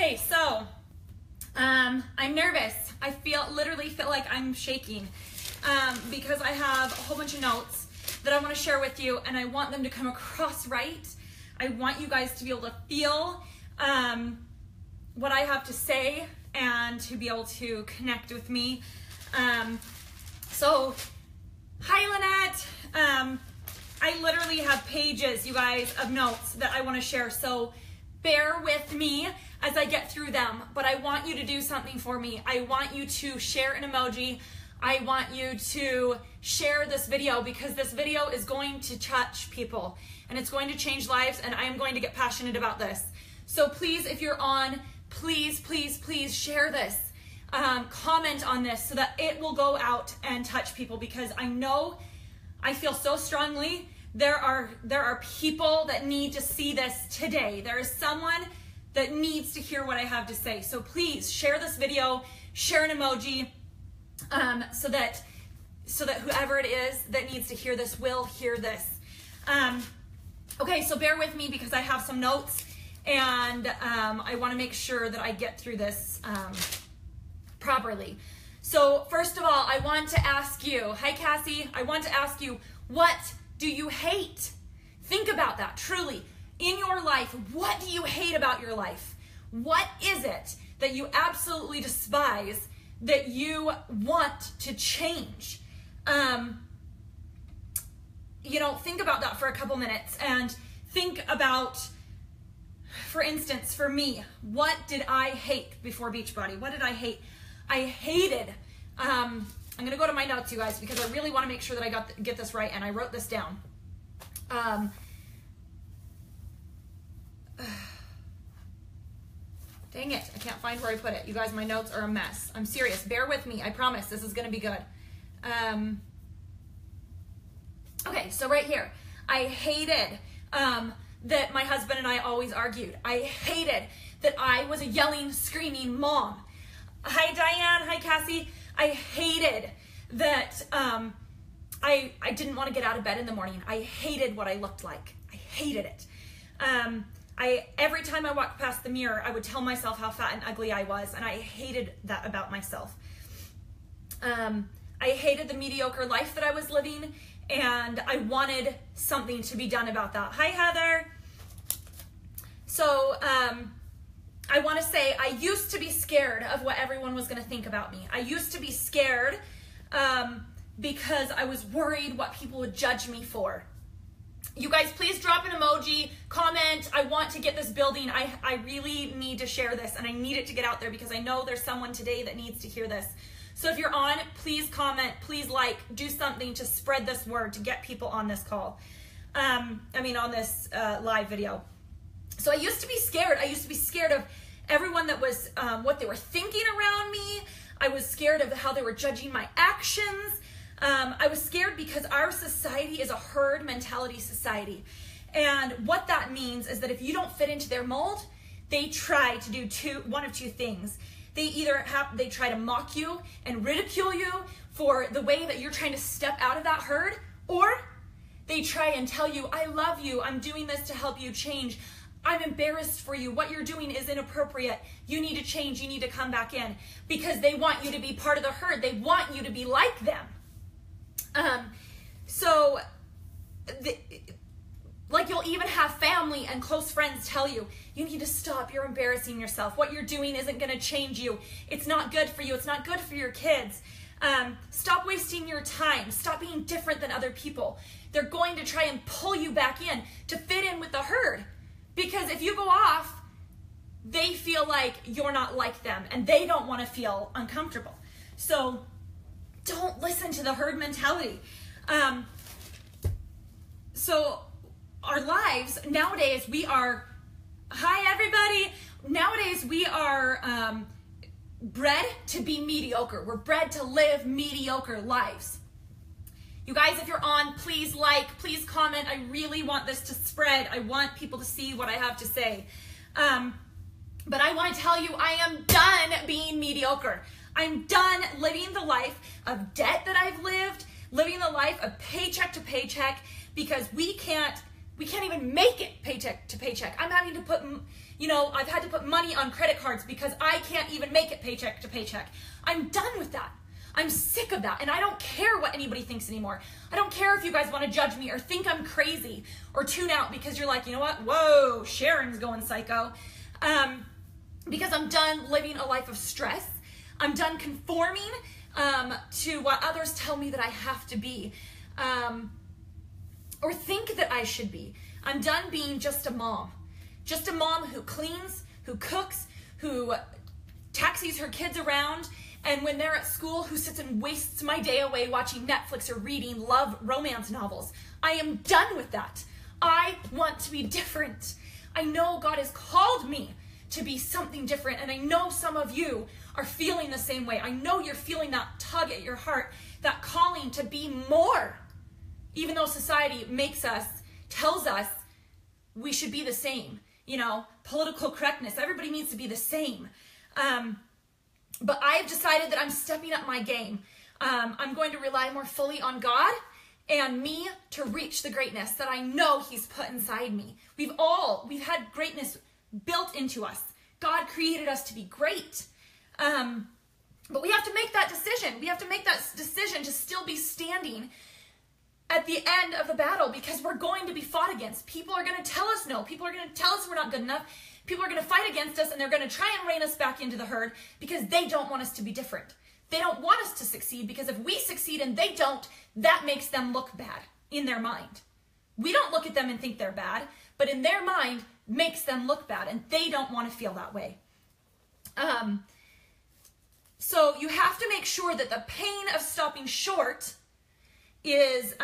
Okay, so I'm nervous. I literally feel like I'm shaking because I have a whole bunch of notes that I want to share with you, and I want them to come across right. I want you guys to be able to feel what I have to say and to be able to connect with me. So, hi Lynette. I literally have pages, you guys, of notes that I want to share. So bear with me as I get through them, but I want you to do something for me. I want you to share an emoji. I want you to share this video because this video is going to touch people and it's going to change lives, and I am going to get passionate about this. So please, if you're on, please, please, please share this. Comment on this so that it will go out and touch people, because I feel so strongly there are people that need to see this today. There is someone that needs to hear what I have to say. So please share this video, share an emoji, so that whoever it is that needs to hear this will hear this. Okay, so bear with me because I have some notes, and I want to make sure that I get through this properly. So first of all, I want to ask you, hi Cassie, I want to ask you, what do you hate? Think about that, truly. In your life, what do you hate about your life? What is it that you absolutely despise that you want to change? Think about that for a couple minutes and think about, for instance, for me, what did I hate before Beachbody? What did I hate? I hated, I'm going to go to my notes, you guys, because I really want to make sure that I get this right, and I wrote this down. Dang it, I can't find where I put it. You guys, my notes are a mess. I'm serious. Bear with me. I promise this is going to be good. Okay, so right here. I hated that my husband and I always argued. I hated that I was a yelling, screaming mom. Hi, Diane. Hi, Cassie. I hated that I didn't want to get out of bed in the morning. I hated what I looked like. I hated it. Every time I walked past the mirror, I would tell myself how fat and ugly I was, and I hated that about myself. I hated the mediocre life that I was living, and I wanted something to be done about that. Hi, Heather. So, I want to say I used to be scared of what everyone was going to think about me. I used to be scared because I was worried what people would judge me for. You guys, please drop an emoji, comment. I want to get this building. I really need to share this, and I need it to get out there because I know there's someone today that needs to hear this. So if you're on, please comment, please like, do something to spread this word to get people on this call. On this live video. So I used to be scared. I used to be scared of everyone that was, what they were thinking around me. I was scared of how they were judging my actions. I was scared because our society is a herd mentality society. And what that means is that if you don't fit into their mold, they try to do one of two things. They try to mock you and ridicule you for the way that you're trying to step out of that herd, or they try and tell you, I love you, I'm doing this to help you change. I'm embarrassed for you. What you're doing is inappropriate. You need to change. You need to come back in, because they want you to be part of the herd. They want you to be like them. You'll even have family and close friends tell you, you need to stop. You're embarrassing yourself. What you're doing isn't going to change you. It's not good for you. It's not good for your kids. Stop wasting your time. Stop being different than other people. They're going to try and pull you back in to fit in with the herd. Because if you go off, they feel like you're not like them, and they don't want to feel uncomfortable. So don't listen to the herd mentality. So our lives, nowadays we are, hi everybody, nowadays we are bred to be mediocre. We're bred to live mediocre lives. You guys, if you're on, please like, please comment. I really want this to spread. I want people to see what I have to say. But I want to tell you, I am done being mediocre. I'm done living the life of debt that I've living the life of paycheck to paycheck, because we can't even make it paycheck paycheck to paycheck. I'm having to put, I've had to put money on credit cards because I can't even make it paycheck to paycheck. I'm done with that. I'm sick of that. And I don't care what anybody thinks anymore. I don't care if you guys want to judge me or think I'm crazy or tune out because you're like, you know what? Whoa, Sharon's going psycho. Because I'm done living a life of stress. I'm done conforming to what others tell me that I have to be or think that I should be. I'm done being just a mom who cleans, who cooks, who taxis her kids around, and when they're at school, who sits and wastes my day away watching Netflix or reading love romance novels. I am done with that. I want to be different. I know God has called me to be something different, and I know some of you are feeling the same way. I know you're feeling that tug at your heart, that calling to be more, even though society tells us we should be the same. Political correctness, everybody needs to be the same. But I've decided that I'm stepping up my game. I'm going to rely more fully on God and me to reach the greatness that I know He's put inside me. We've had greatness built into us. God created us to be great. But we have to make that decision. We have to make that decision to still be standing at the end of the battle, because we're going to be fought against. People are going to tell us no. People are going to tell us we're not good enough. People are going to fight against us, and they're going to try and rein us back into the herd because they don't want us to be different. They don't want us to succeed, because if we succeed and they don't, that makes them look bad in their mind. We don't look at them and think they're bad, but in their mind makes them look bad, and they don't want to feel that way. So you have to make sure that the pain of stopping short is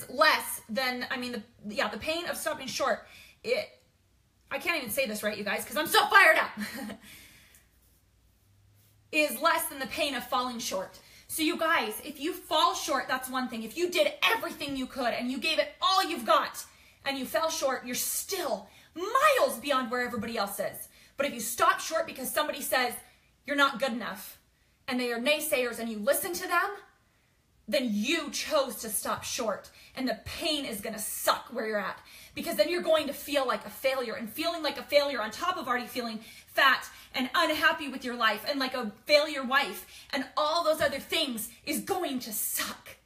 less than, the pain of stopping short, I can't even say this right, you guys, because I'm so fired up, is less than the pain of falling short. So you guys, if you fall short, that's one thing. If you did everything you could and you gave it all you've got and you fell short, you're still miles beyond where everybody else is. But if you stop short because somebody says you're not good enough and they are naysayers and you listen to them, then you chose to stop short, and the pain is going to suck where you're at, because then you're going to feel like a failure, and feeling like a failure on top of already feeling fat and unhappy with your life and like a failure wife and all those other things is going to suck.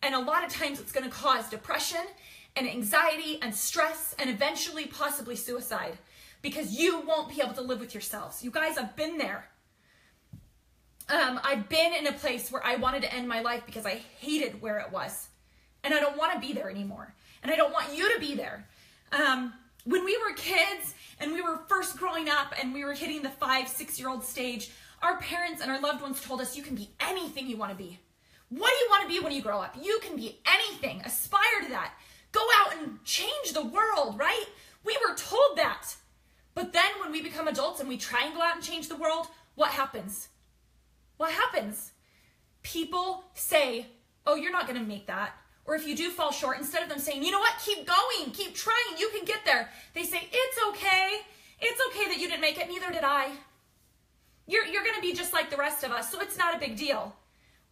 And a lot of times it's going to cause depression and anxiety and stress and eventually possibly suicide, because you won't be able to live with yourselves. You guys, I've been there. I've been in a place where I wanted to end my life because I hated where it was. And I don't want to be there anymore. And I don't want you to be there. When we were kids and we were first growing up and we were hitting the 5-6-year-old stage, our parents and our loved ones told us, you can be anything you want to be. What do you want to be when you grow up? You can be anything. Aspire to that. Go out and change the world, right? We were told that. But then when we become adults and we try and go out and change the world, what happens? What happens? People say, oh, you're not going to make that. Or if you do fall short, instead of them saying, you know what, keep going, keep trying, you can get there, they say, it's okay. It's okay that you didn't make it, neither did I. You're going to be just like the rest of us, so it's not a big deal.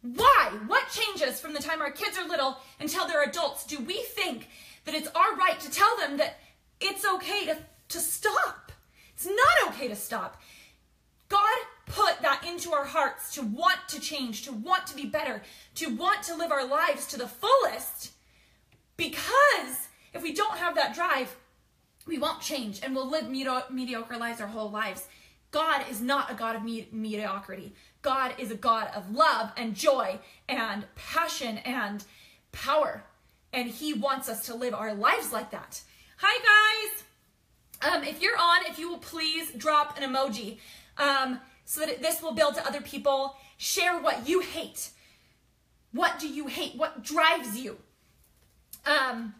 Why? What changes from the time our kids are little until they're adults? Do we think that it's our right to tell them that it's okay to stop? It's not okay to stop. God put that into our hearts to want to change, to want to be better, to want to live our lives to the fullest, because if we don't have that drive, we won't change and we'll live mediocre lives our whole lives. God is not a God of mediocrity. God is a God of love and joy and passion and power, and He wants us to live our lives like that. Hi guys! If you're on, if you will please drop an emoji. So that this will build to other people. Share what you hate. What do you hate? What drives you? Okay,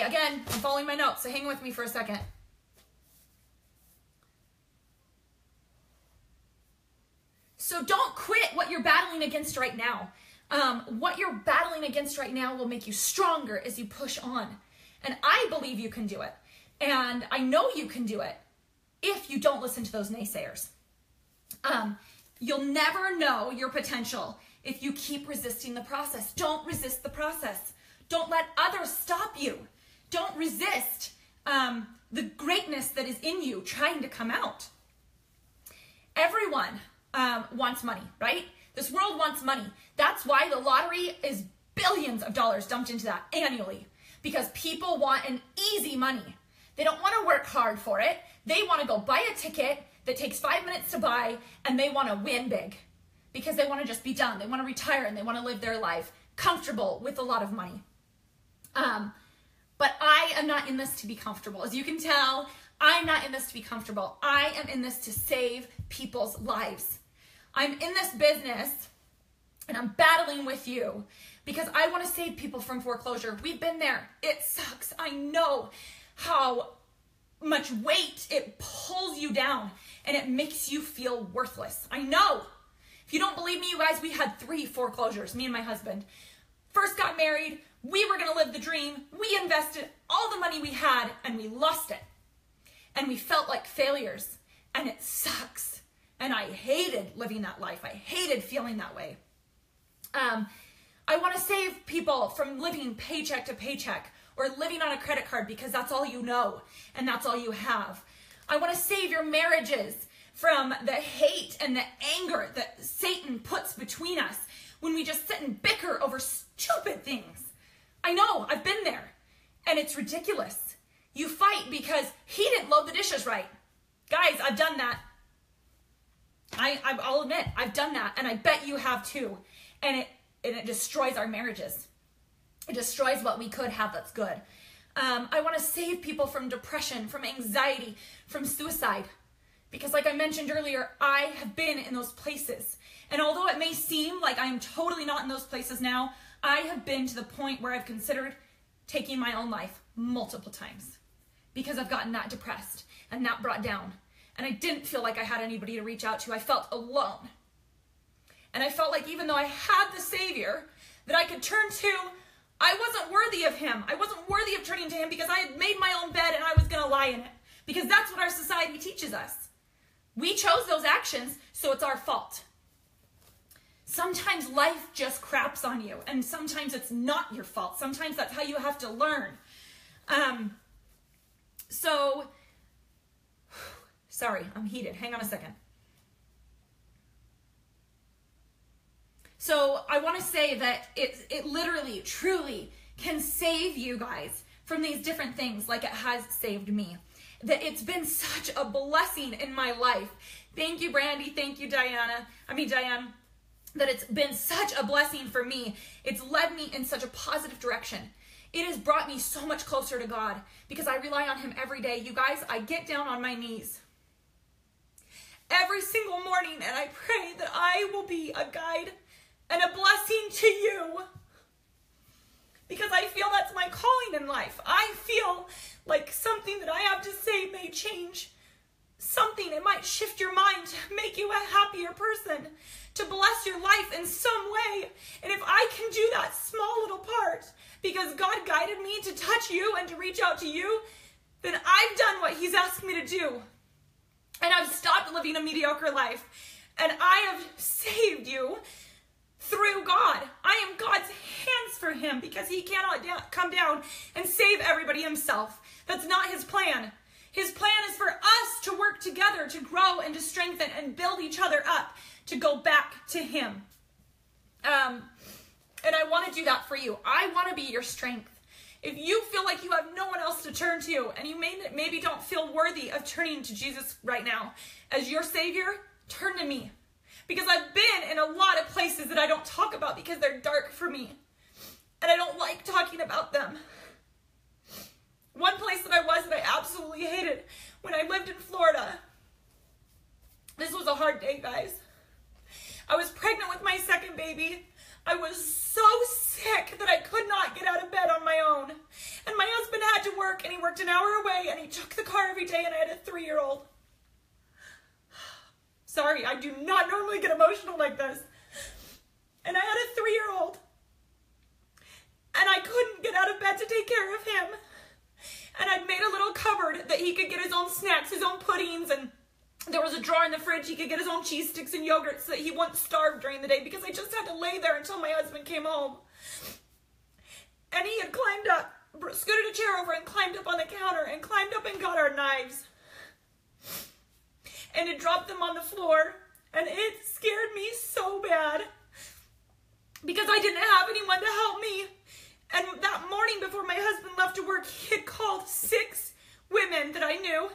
again, I'm following my notes, so hang with me for a second. So don't quit what you're battling against right now. What you're battling against right now will make you stronger as you push on. And I believe you can do it. And I know you can do it. If you don't listen to those naysayers. You'll never know your potential if you keep resisting the process. Don't resist the process. Don't let others stop you. Don't resist the greatness that is in you trying to come out. Everyone wants money, right? This world wants money. That's why the lottery is billions of dollars dumped into that annually, because people want an easy money. They don't want to work hard for it. They want to go buy a ticket that takes 5 minutes to buy, and they want to win big because they want to just be done. They want to retire and they want to live their life comfortable with a lot of money. But I am not in this to be comfortable. As you can tell, I'm not in this to be comfortable. I am in this to save people's lives. I'm in this business and I'm battling with you because I want to save people from foreclosure. We've been there. It sucks. I know how much weight it pulls you down and it makes you feel worthless. I know. If you don't believe me, you guys, we had 3 foreclosures, me and my husband. First got married. We were going to live the dream. We invested all the money we had and we lost it. And we felt like failures and it sucks. And I hated living that life. I hated feeling that way. I want to save people from living paycheck to paycheck or living on a credit card because that's all you know and that's all you have. I want to save your marriages from the hate and the anger that Satan puts between us when we just sit and bicker over stupid things. I know, I've been there, and it's ridiculous. You fight because he didn't load the dishes right. Guys, I've done that. I'll admit, I've done that, and I bet you have too. And it destroys our marriages. It destroys what we could have that's good. I want to save people from depression, from anxiety, from suicide. Because like I mentioned earlier, I have been in those places. And although it may seem like I'm totally not in those places now, I have been to the point where I've considered taking my own life multiple times because I've gotten that depressed and that brought down. And I didn't feel like I had anybody to reach out to. I felt alone. And I felt like even though I had the Savior that I could turn to, I wasn't worthy of him. I wasn't worthy of turning to him because I had made my own bed and I was going to lie in it. Because that's what our society teaches us. We chose those actions, so it's our fault. Sometimes life just craps on you, and sometimes it's not your fault. Sometimes that's how you have to learn. Sorry, I'm heated. Hang on a second. So I want to say that it literally, truly can save you guys from these different things like it has saved me. That it's been such a blessing in my life. Thank you, Brandy. Thank you, Diane. That it's been such a blessing for me. It's led me in such a positive direction. It has brought me so much closer to God because I rely on him every day. You guys, I get down on my knees every single morning and I pray that I will be a guide and a blessing to you because I feel that's my calling in life. I feel like something that I have to say may change something. It might shift your mind to make you a happier person, to bless your life in some way. And if I can do that small little part because God guided me to touch you and to reach out to you, then I've done what he's asked me to do. And I've stopped living a mediocre life. And I have saved you through God. I am God's hands for him because he cannot come down and save everybody himself. That's not his plan. His plan is for us to work together, to grow and to strengthen and build each other up, to go back to him. And I want to do that for you. I want to be your strength. If you feel like you have no one else to turn to and you maybe don't feel worthy of turning to Jesus right now as your Savior, turn to me. Because I've been in a lot of places that I don't talk about because they're dark for me. And I don't like talking about them. One place that I was that I absolutely hated when I lived in Florida. This was a hard day, guys. I was pregnant with my second baby. I was so sick that I could not get out of bed on my own. And my husband had to work, and he worked an hour away, and he took the car every day, and I had a 3-year-old. Sorry, I do not normally get emotional like this. And I had a 3-year-old. And I couldn't get out of bed to take care of him. And I'd made a little cupboard that he could get his own snacks, his own puddings, and there was a drawer in the fridge he could get his own cheese sticks and yogurt so that he wouldn't starve during the day because I just had to lay there until my husband came home. And he had climbed up, scooted a chair over and climbed up on the counter and climbed up and got our knives. And had dropped them on the floor. And it scared me so bad because I didn't have anyone to help me. And that morning before my husband left to work, he had called 6 women that I knew.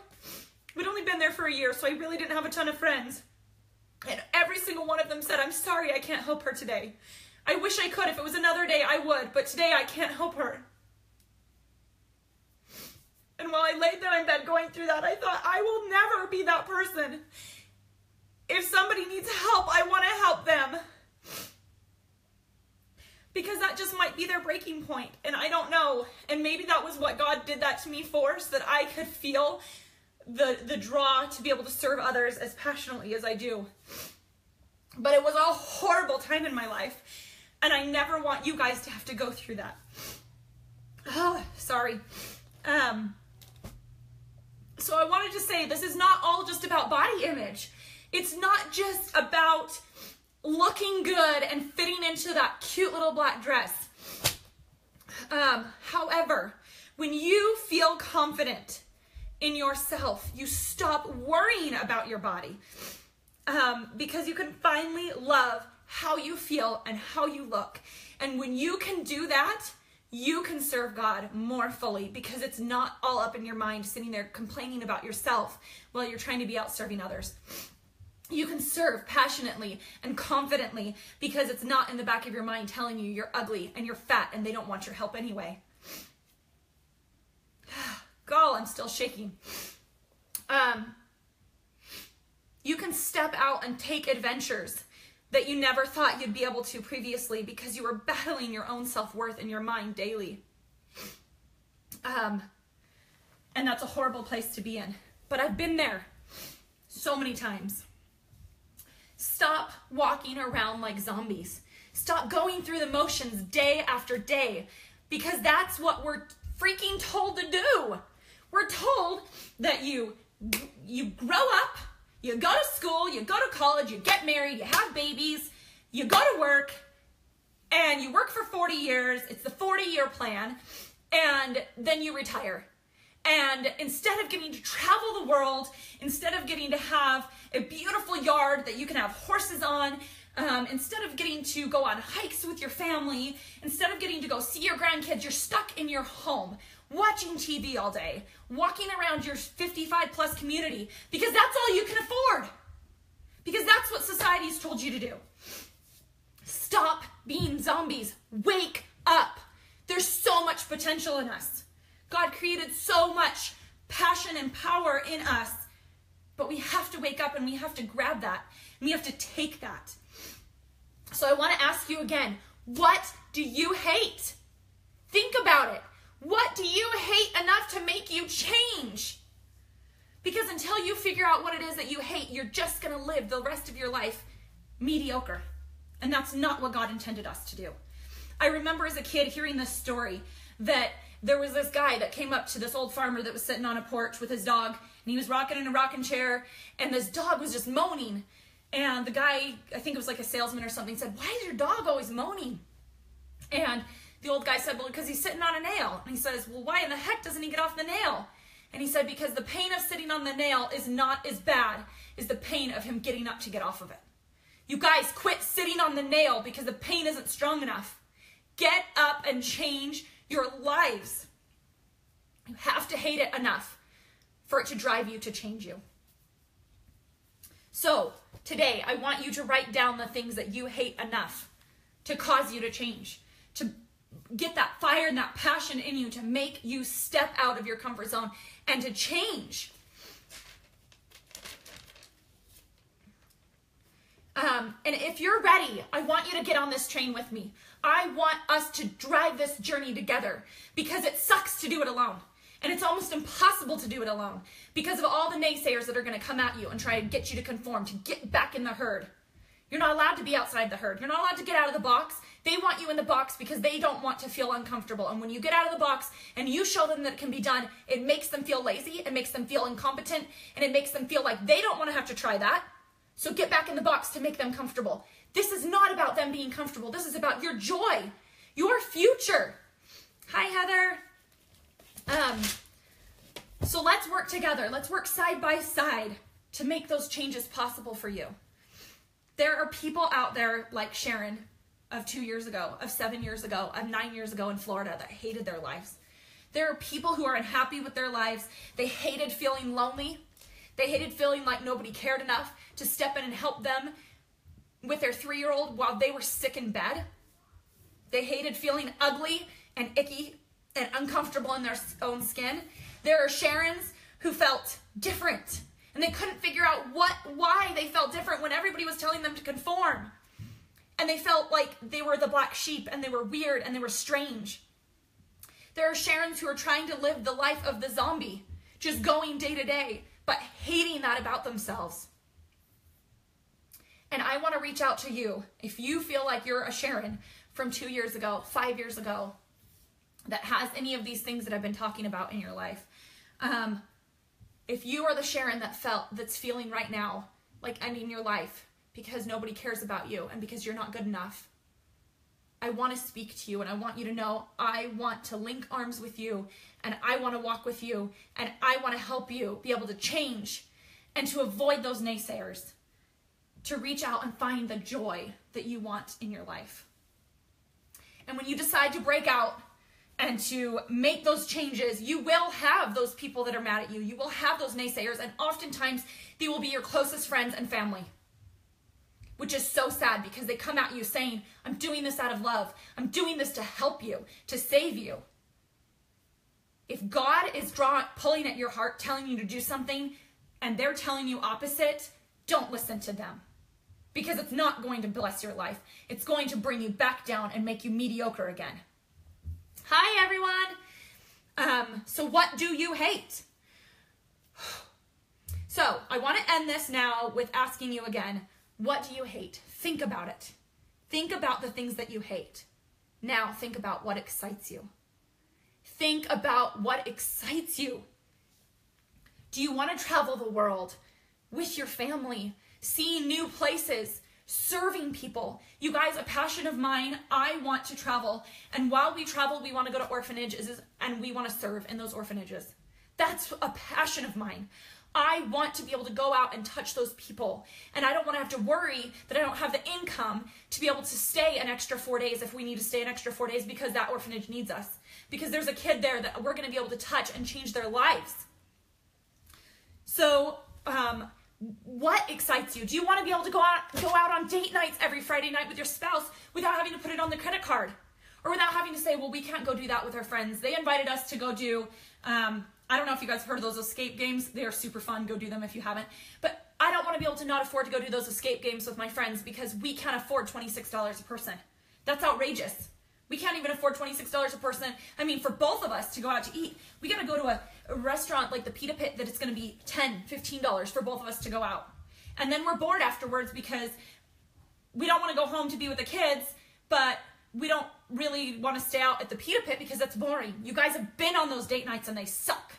We'd only been there for a year, so I really didn't have a ton of friends. And every single one of them said, I'm sorry, I can't help her today. I wish I could. If it was another day, I would. But today, I can't help her. And while I laid there in bed going through that, I thought, I will never be that person. If somebody needs help, I want to help them. Because that just might be their breaking point. And I don't know. And maybe that was what God did that to me for, so that I could feel the draw to be able to serve others as passionately as I do. But it was a horrible time in my life. And I never want you guys to have to go through that. Oh, sorry. So I wanted to say, this is not all just about body image. It's not just about looking good and fitting into that cute little black dress. However, when you feel confident in yourself, you stop worrying about your body, because you can finally love how you feel and how you look. And when you can do that, you can serve God more fully, because it's not all up in your mind sitting there complaining about yourself while you're trying to be out serving others. You can serve passionately and confidently because it's not in the back of your mind telling you you're ugly and you're fat and they don't want your help anyway. God, I'm still shaking. You can step out and take adventures that you never thought you'd be able to previously because you were battling your own self-worth in your mind daily. And that's a horrible place to be in. But I've been there so many times. Stop walking around like zombies. Stop going through the motions day after day, because that's what we're freaking told to do. We're told that you grow up, you go to school, you go to college, you get married, you have babies, you go to work, and you work for 40 years. It's the 40-year plan, and then you retire. And instead of getting to travel the world, instead of getting to have a beautiful yard that you can have horses on, instead of getting to go on hikes with your family, instead of getting to go see your grandkids, you're stuck in your home, watching TV all day, walking around your 55-plus community, because that's all you can afford. Because that's what society's told you to do. Stop being zombies. Wake up. There's so much potential in us. God created so much passion and power in us, but we have to wake up and we have to grab that, and we have to take that. So I want to ask you again, what do you hate? Think about it. What do you hate enough to make you change? Because until you figure out what it is that you hate, you're just going to live the rest of your life mediocre. And that's not what God intended us to do. I remember as a kid hearing this story that there was this guy that came up to this old farmer that was sitting on a porch with his dog, and he was rocking in a rocking chair, and this dog was just moaning. And the guy, I think it was like a salesman or something, said, "Why is your dog always moaning?" And the old guy said, "Well, because he's sitting on a nail." And he says, "Well, why in the heck doesn't he get off the nail?" And he said, "Because the pain of sitting on the nail is not as bad as the pain of him getting up to get off of it." You guys, quit sitting on the nail because the pain isn't strong enough. Get up and change your lives. You have to hate it enough for it to drive you to change you. So today, I want you to write down the things that you hate enough to cause you to change, to get that fire and that passion in you to make you step out of your comfort zone and to change. And if you're ready, I want you to get on this train with me. I want us to drive this journey together because it sucks to do it alone. And it's almost impossible to do it alone because of all the naysayers that are going to come at you and try to get you to conform, to get back in the herd. You're not allowed to be outside the herd. You're not allowed to get out of the box. They want you in the box because they don't want to feel uncomfortable. And when you get out of the box and you show them that it can be done, it makes them feel lazy, it makes them feel incompetent, and it makes them feel like they don't want to have to try that. So get back in the box to make them comfortable. This is not about them being comfortable. This is about your joy, your future. Hi, Heather. So let's work together. Let's work side by side to make those changes possible for you. There are people out there like Sharon of 2 years ago, of 7 years ago, of 9 years ago in Florida that hated their lives. There are people who are unhappy with their lives. They hated feeling lonely. They hated feeling like nobody cared enough to step in and help them with their 3-year-old while they were sick in bed. They hated feeling ugly and icky and uncomfortable in their own skin. There are Sharons who felt different, and they couldn't figure out why they felt different when everybody was telling them to conform. And they felt like they were the black sheep, and they were weird, and they were strange. There are Sharons who are trying to live the life of the zombie, just going day to day, but hating that about themselves. And I want to reach out to you. If you feel like you're a Sharon from 2 years ago, 5 years ago, that has any of these things that I've been talking about in your life, if you are the Sharon that's feeling right now like ending your life because nobody cares about you and because you're not good enough, I want to speak to you, and I want you to know I want to link arms with you, and I want to walk with you, and I want to help you be able to change and to avoid those naysayers, to reach out and find the joy that you want in your life. And when you decide to break out and to make those changes, you will have those people that are mad at you. You will have those naysayers, and oftentimes they will be your closest friends and family, which is so sad because they come at you saying, I'm doing this out of love. I'm doing this to help you, to save you. If God is pulling at your heart, telling you to do something, and they're telling you opposite, don't listen to them, because it's not going to bless your life. It's going to bring you back down and make you mediocre again. Hi, everyone. So what do you hate? So I want to end this now with asking you again, what do you hate? Think about it. Think about the things that you hate. Now think about what excites you. Think about what excites you. Do you want to travel the world with your family, seeing new places, serving people? You guys, a passion of mine, I want to travel. And while we travel, we want to go to orphanages and we want to serve in those orphanages. That's a passion of mine. I want to be able to go out and touch those people. And I don't want to have to worry that I don't have the income to be able to stay an extra 4 days if we need to stay an extra 4 days because that orphanage needs us. Because there's a kid there that we're going to be able to touch and change their lives. So, what excites you? Do you want to be able to go out on date nights every Friday night with your spouse without having to put it on the credit card? Or without having to say, well, we can't go do that with our friends. They invited us to go do, I don't know if you guys have heard of those escape games. They are super fun. Go do them if you haven't. But I don't want to be able to not afford to go do those escape games with my friends because we can't afford $26 a person. That's outrageous. We can't even afford $26 a person. I mean, for both of us to go out to eat, we got to go to a restaurant like the Pita Pit that it's going to be $10, $15 for both of us to go out. And then we're bored afterwards because we don't want to go home to be with the kids, but we don't really want to stay out at the Pita Pit because that's boring. You guys have been on those date nights and they suck.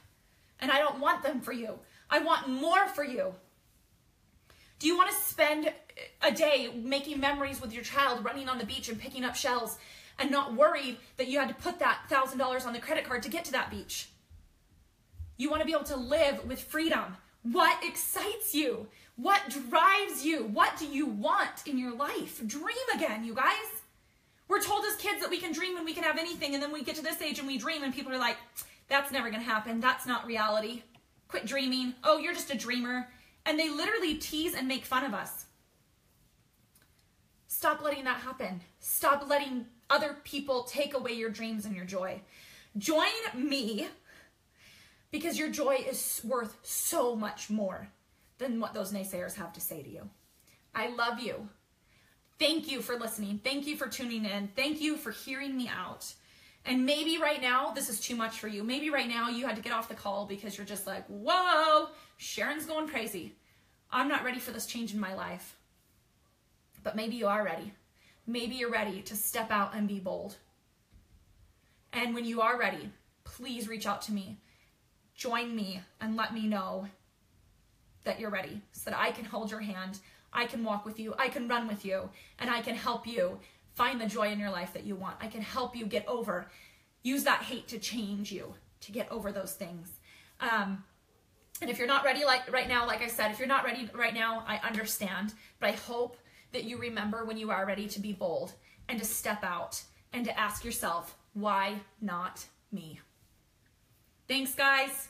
And I don't want them for you. I want more for you. Do you want to spend a day making memories with your child, running on the beach and picking up shells and not worried that you had to put that $1,000 on the credit card to get to that beach? You want to be able to live with freedom. What excites you? What drives you? What do you want in your life? Dream again, you guys. We're told as kids that we can dream and we can have anything, and then we get to this age and we dream and people are like, that's never going to happen. That's not reality. Quit dreaming. Oh, you're just a dreamer. And they literally tease and make fun of us. Stop letting that happen. Stop letting other people take away your dreams and your joy. Join me because your joy is worth so much more than what those naysayers have to say to you. I love you. Thank you for listening. Thank you for tuning in. Thank you for hearing me out. And maybe right now, this is too much for you. Maybe right now you had to get off the call because you're just like, whoa, Sharon's going crazy. I'm not ready for this change in my life. But maybe you are ready. Maybe you're ready to step out and be bold. And when you are ready, please reach out to me. Join me and let me know that you're ready so that I can hold your hand. I can walk with you. I can run with you. And I can help you find the joy in your life that you want. I can help you get over use that hate to change you, to get over those things. And if you're not ready right now, like I said, if you're not ready right now, I understand. But I hope that you remember when you are ready to be bold and to step out and to ask yourself, why not me? Thanks, guys.